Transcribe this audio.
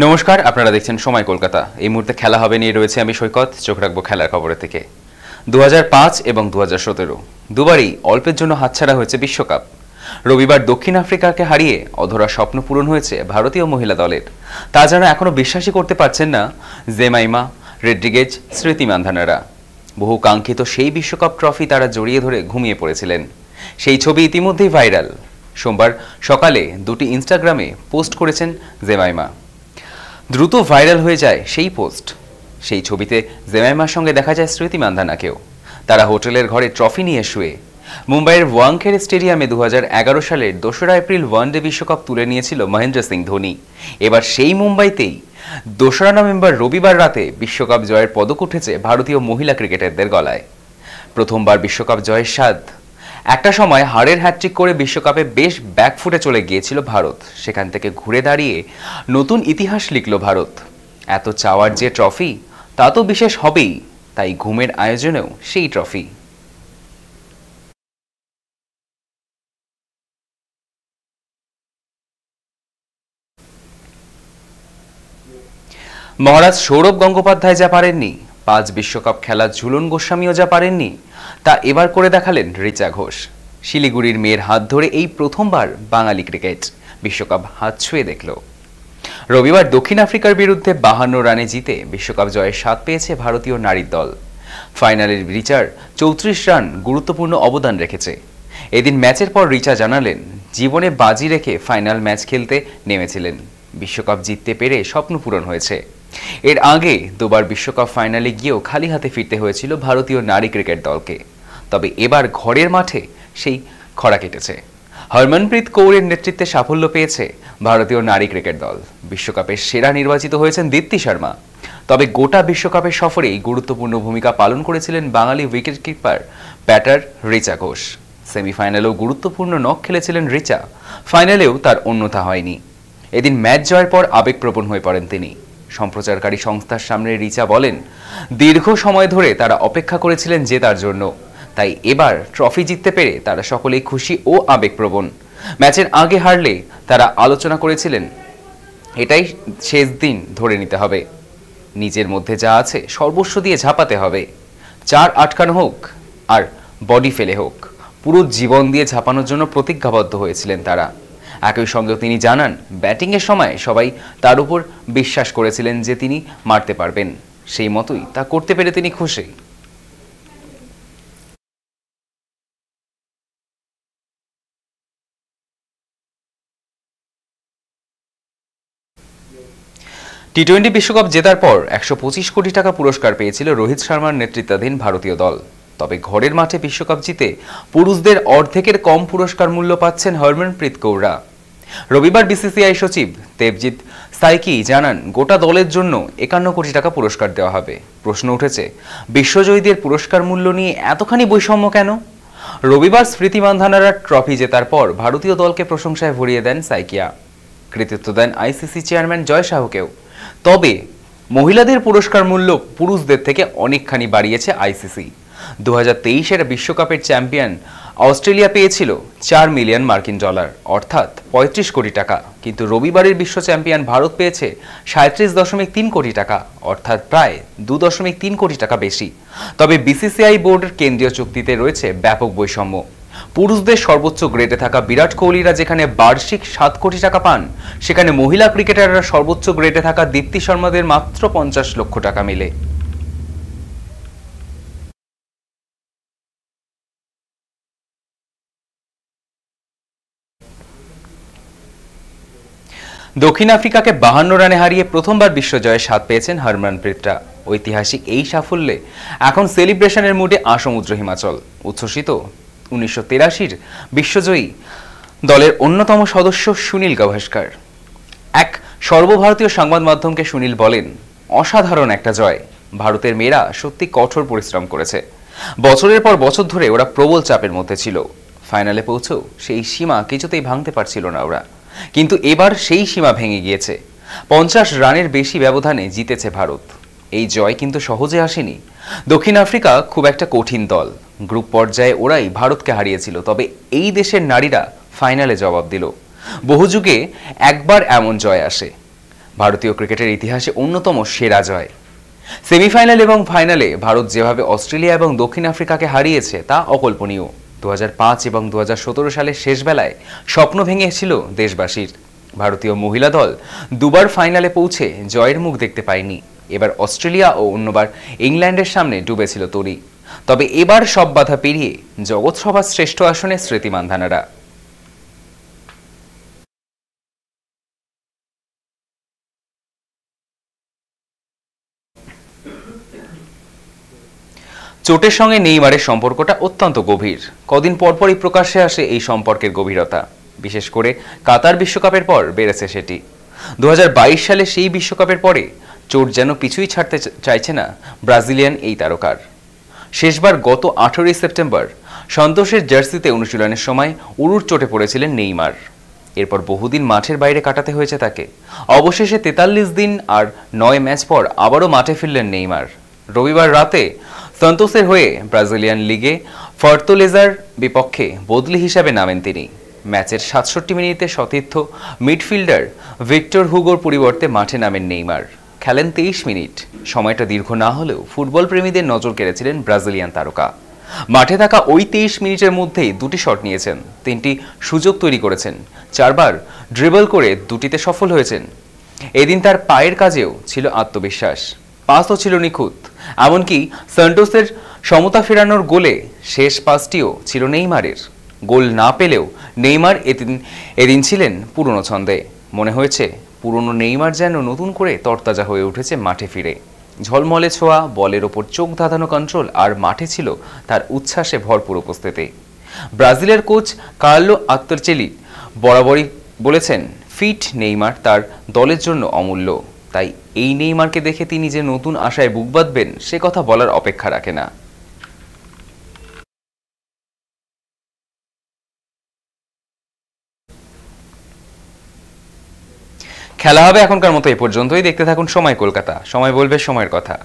নমস্কার, আপনারা দেখছেন সময় কলকাতা। এই মুহূর্তে খেলা হবে নিয়ে রয়েছে আমি সৈকত। চোখ রাখবো খেলার খবরের থেকে। 2005 এবং 2017 দুবারই অল্পের জন্য হাতছাড়া হয়েছে বিশ্বকাপ। রবিবার দক্ষিণ আফ্রিকাকে হারিয়ে অধরা স্বপ্ন পূরণ হয়েছে ভারতীয় মহিলা দলের। তা যেন এখনো বিশ্বাসই করতে পারছেন না জেমাইমা রড্রিগেজ, স্মৃতি মান্ধানারা। বহু কাঙ্ক্ষিত সেই বিশ্বকাপ ট্রফি তারা জড়িয়ে ধরে ঘুমিয়ে পড়েছিলেন। সেই ছবি ইতিমধ্যেই ভাইরাল। সোমবার সকালে দুটি ইনস্টাগ্রামে পোস্ট করেছেন জেমাইমা। দ্রুত ভাইরাল হয়ে যায় সেই পোস্ট। সেই ছবিতে জেমাইমার সঙ্গে দেখা যায় স্মৃতি মান্ধানাকেও। তারা হোটেলের ঘরে ট্রফি নিয়ে শুয়ে। মুম্বাইয়ের ওয়াংখেড়ে স্টেডিয়ামে 2011 সালের 2রা এপ্রিল ওয়ানডে বিশ্বকাপ তুলে নিয়েছিল মহেন্দ্র সিং ধোনি। এবার সেই মুম্বাইতেই 2রা নভেম্বর রবিবার রাতে বিশ্বকাপ জয়ের পদক উঠেছে ভারতীয় মহিলা ক্রিকেটারদের গলায়। প্রথমবার বিশ্বকাপ জয়ের স্বাদ। একটা সময় হারের হ্যাটট্রিক করে বিশ্বকাপে বেশ ব্যাকফুটে চলে গিয়েছিল ভারত। সেখান থেকে ঘুরে দাঁড়িয়ে নতুন ইতিহাস লিখল ভারত। এত চাওয়ার যে ট্রফি, তা তো বিশেষ হবেই, তাই ঘুমের আয়োজনেও সেই ট্রফি। মহারাজ সৌরভ গঙ্গোপাধ্যায় যা পারেননি, 5 বিশ্বকাপ খেলা ঝুলন গোস্বামীও যা পারেননি, তা এবার করে দেখালেন রিচা ঘোষ। শিলিগুড়ির মেয়ের হাত ধরে এই প্রথমবার বাঙালি ক্রিকেট বিশ্বকাপ হাত ছুঁয়ে দেখল। রবিবার দক্ষিণ আফ্রিকার বিরুদ্ধে 52 রানে জিতে বিশ্বকাপ জয়ের স্বাদ পেয়েছে ভারতীয় নারীর দল। ফাইনালের রিচার 34 রান গুরুত্বপূর্ণ অবদান রেখেছে। এদিন ম্যাচের পর রিচা জানালেন, জীবনে বাজি রেখে ফাইনাল ম্যাচ খেলতে নেমেছিলেন। বিশ্বকাপ জিততে পেরে স্বপ্ন পূরণ হয়েছে। এর আগে দুবার বিশ্বকাপ ফাইনালে গিয়েও খালি হাতে ফিরতে হয়েছিল ভারতীয় নারী ক্রিকেট দলকে। তবে এবার ঘরের মাঠে সেই খরা কেটেছে। হরমনপ্রীত কৌরের নেতৃত্বে সাফল্য পেয়েছে ভারতীয় নারী ক্রিকেট দল। বিশ্বকাপের সেরা নির্বাচিত হয়েছেন দীপ্তি শর্মা। তবে গোটা বিশ্বকাপের সফরেই গুরুত্বপূর্ণ ভূমিকা পালন করেছিলেন Bengali wicket keeper batter Richa Ghosh. সেমিফাইনালেও গুরুত্বপূর্ণ নক খেলেছিলেন রিচা। ফাইনালেও তার অন্যথা হয়নি। এদিন ম্যাচ জয়ের পর আবেগপ্রবণ হয়ে পড়েন তিনি। সম্প্রচারকারী সংস্থার সামনে রিচা বলেন, দীর্ঘ সময় ধরে তারা অপেক্ষা করেছিলেন জেতার জন্য। তাই এবার ট্রফি জিততে পেরে তারা সকলেই খুশি ও আবেগপ্রবণ। ম্যাচের আগে হারলে তারা আলোচনা করেছিলেন, এটাই শেষ দিন, ধরে নিতে হবে। নিজের মধ্যে যা আছে সর্বস্ব দিয়ে ঝাঁপাতে হবে। 4 আটকানো হোক আর বডি ফেলে হোক, পুরো জীবন দিয়ে ঝাঁপানোর জন্য প্রতিজ্ঞাবদ্ধ হয়েছিলেন তারা। একই সঙ্গে তিনি জানান, ব্যাটিংয়ের সময় সবাই তার উপর বিশ্বাস করেছিলেন যে তিনি মারতে পারবেন। সেই মতোই তা করতে পেরে তিনি খুশি। টি-20 বিশ্বকাপ জেতার পর 125 কোটি টাকা পুরস্কার পেয়েছিল রোহিত শর্মার নেতৃত্বাধীন ভারতীয় দল। তবে ঘরের মাঠে বিশ্বকাপ জিতে পুরুষদের অর্ধেকের কম পুরস্কার মূল্য পাচ্ছেন হরমনপ্রীত কৌর। রবিবার বিসিসিআই সচিব দেবজিৎ সাইকি জানান, গোটা দলের জন্য 51 কোটি টাকা পুরস্কার দেওয়া হবে। প্রশ্ন উঠেছে, বিশ্বজয়ীদের পুরস্কার মূল্য নিয়ে এতখানি বৈষম্য কেন? রবিবার স্মৃতি মান্ধানারা ট্রফি জেতার পর ভারতীয় দলকে প্রশংসায় ভরিয়ে দেন সাইকিয়া। কৃতিত্ব দেন আইসিসি চেয়ারম্যান জয় শাহকেও। তবে মহিলাদের পুরস্কার মূল্য পুরুষদের থেকে অনেকখানি বাড়িয়েছে আইসিসি। 2023-এর বিশ্বকাপের চ্যাম্পিয়ন অস্ট্রেলিয়া পেয়েছিল $4 মিলিয়ন, অর্থাৎ 35 কোটি টাকা। কিন্তু রবিবারের বিশ্ব চ্যাম্পিয়ন ভারত পেয়েছে 37.3 কোটি টাকা, অর্থাৎ প্রায় 2.3 কোটি টাকা বেশি। তবে বিসিসিআই বোর্ডের কেন্দ্রীয় চুক্তিতে রয়েছে ব্যাপক বৈষম্য। পুরুষদের সর্বোচ্চ গ্রেডে থাকা বিরাট কোহলিরা যেখানে বার্ষিক 7 কোটি টাকা পান, সেখানে মহিলা ক্রিকেটাররা সর্বোচ্চ গ্রেডে থাকা দীপ্তি শর্মাদের মাত্র 50 লক্ষ টাকা মিলে। দক্ষিণ আফ্রিকাকে 52 রানে হারিয়ে প্রথমবার বিশ্বজয়ের স্বাদ পেয়েছেন হরমনপ্রীতরা। ঐতিহাসিক এই সাফল্যে এখন সেলিব্রেশনের মুডে আসমুদ্র হিমাচল। উচ্ছ্বসিত 1983-র বিশ্বজয়ী দলের অন্যতম সদস্য সুনীল গাভাস্কার। এক সর্বভারতীয় সংবাদ মাধ্যমকে সুনীল বলেন, অসাধারণ একটা জয়। ভারতের মেয়েরা সত্যি কঠোর পরিশ্রম করেছে। বছরের পর বছর ধরে ওরা প্রবল চাপের মধ্যে ছিল। ফাইনালে পৌঁছেও সেই সীমা কিছুতেই ভাঙতে পারছিল না ওরা। কিন্তু এবার সেই সীমা ভেঙে গিয়েছে। 50 রানের বেশি ব্যবধানে জিতেছে ভারত। এই জয় কিন্তু সহজে আসেনি। দক্ষিণ আফ্রিকা খুব একটা কঠিন দল। গ্রুপ পর্যায়ে ওরাই ভারতকে হারিয়েছিল। তবে এই দেশের নারীরা ফাইনালে জবাব দিল। বহু যুগে একবার এমন জয় আসে। ভারতীয় ক্রিকেটের ইতিহাসে অন্যতম সেরা জয়। সেমিফাইনাল এবং ফাইনালে ভারত যেভাবে অস্ট্রেলিয়া এবং দক্ষিণ আফ্রিকাকে হারিয়েছে তা অকল্পনীয়। 2005 এবং 2017 সালের শেষ বেলায় স্বপ্ন ভেঙেছিল দেশবাসীর। ভারতীয় মহিলা দল দুবার ফাইনালে পৌঁছে জয়ের মুখ দেখতে পায়নি। এবার অস্ট্রেলিয়া ও অন্যবার ইংল্যান্ডের সামনে ডুবেছিল তরি। তবে এবার সব বাধা পেরিয়ে জগৎ সভার শ্রেষ্ঠ আসনে স্মৃতিমান্ধানারা। চোটের সঙ্গে নেইমারের সম্পর্কটা অত্যন্ত গভীর। কদিন পরপরই প্রকাশ্যে আসে এই সম্পর্কের গভীরতা। বিশেষ করে কাতার বিশ্বকাপের পর বেড়েছে সেটি। 2022 সালে সেই বিশ্বকাপের পরে চোট যেন পিছুই ছাড়তে চাইছে না ব্রাজিলিয়ান এই তারকার। শেষবার গত 18 সেপ্টেম্বর সন্তোষের জার্সিতে অনুশীলনের সময় উরুর চোটে পড়েছিলেন নেইমার। এরপর বহুদিন মাঠের বাইরে কাটাতে হয়েছে তাকে। অবশেষে 43 দিন আর 9 ম্যাচ পর আবারও মাঠে ফিরলেন নেইমার। রবিবার রাতে সন্তোসের হয়ে ব্রাজিলিয়ান লিগে ফর্তালেজার বিপক্ষে বদলি হিসাবে নামেন তিনি। ম্যাচের 67 মিনিটে সতীর্থ মিডফিল্ডার ভিক্টর হুগোর পরিবর্তে মাঠে নামেন নেইমার। খেলেন 23 মিনিট। সময়টা দীর্ঘ না হলেও ফুটবল প্রেমীদের নজর কেড়েছিলেন ব্রাজিলিয়ান তারকা। মাঠে থাকা ওই 23 মিনিটের মধ্যেই দুটি শট নিয়েছেন, 3টি সুযোগ তৈরি করেছেন, 4বার ড্রিবল করে দুটিতে সফল হয়েছেন। এদিন তার পায়ের কাজেও ছিল আত্মবিশ্বাস, পাসও ছিল নিখুঁত। এমনকি সান্টোসের সমতা ফেরানোর গোলে শেষ পাসটিও ছিল নেইমারের। গোল না পেলেও নেইমার এদিন ছিলেন পুরনো ছন্দে। মনে হয়েছে পুরনো নেইমার যেন নতুন করে তরতাজা হয়ে উঠেছে মাঠে ফিরে। ঝলমলে ছোঁয়া, বলের ওপর চোখ ধাঁধানো কন্ট্রোল আর মাঠে ছিল তার উচ্ছ্বাসে ভরপুর উপস্থিতি। ব্রাজিলের কোচ কার্লো আন্তরচেলি বরাবরই বলেছেন, ফিট নেইমার তার দলের জন্য অমূল্য। তাই এই নেইমারকে দেখে তিনি যে নতুন আশায় বুক বাঁধবেন সে কথা বলার অপেক্ষা রাখে না। খেলা হবে এখনকার মতো এ পর্যন্তই। দেখতে থাকুন সময় কলকাতা। সময় বলবে সময়ের কথা।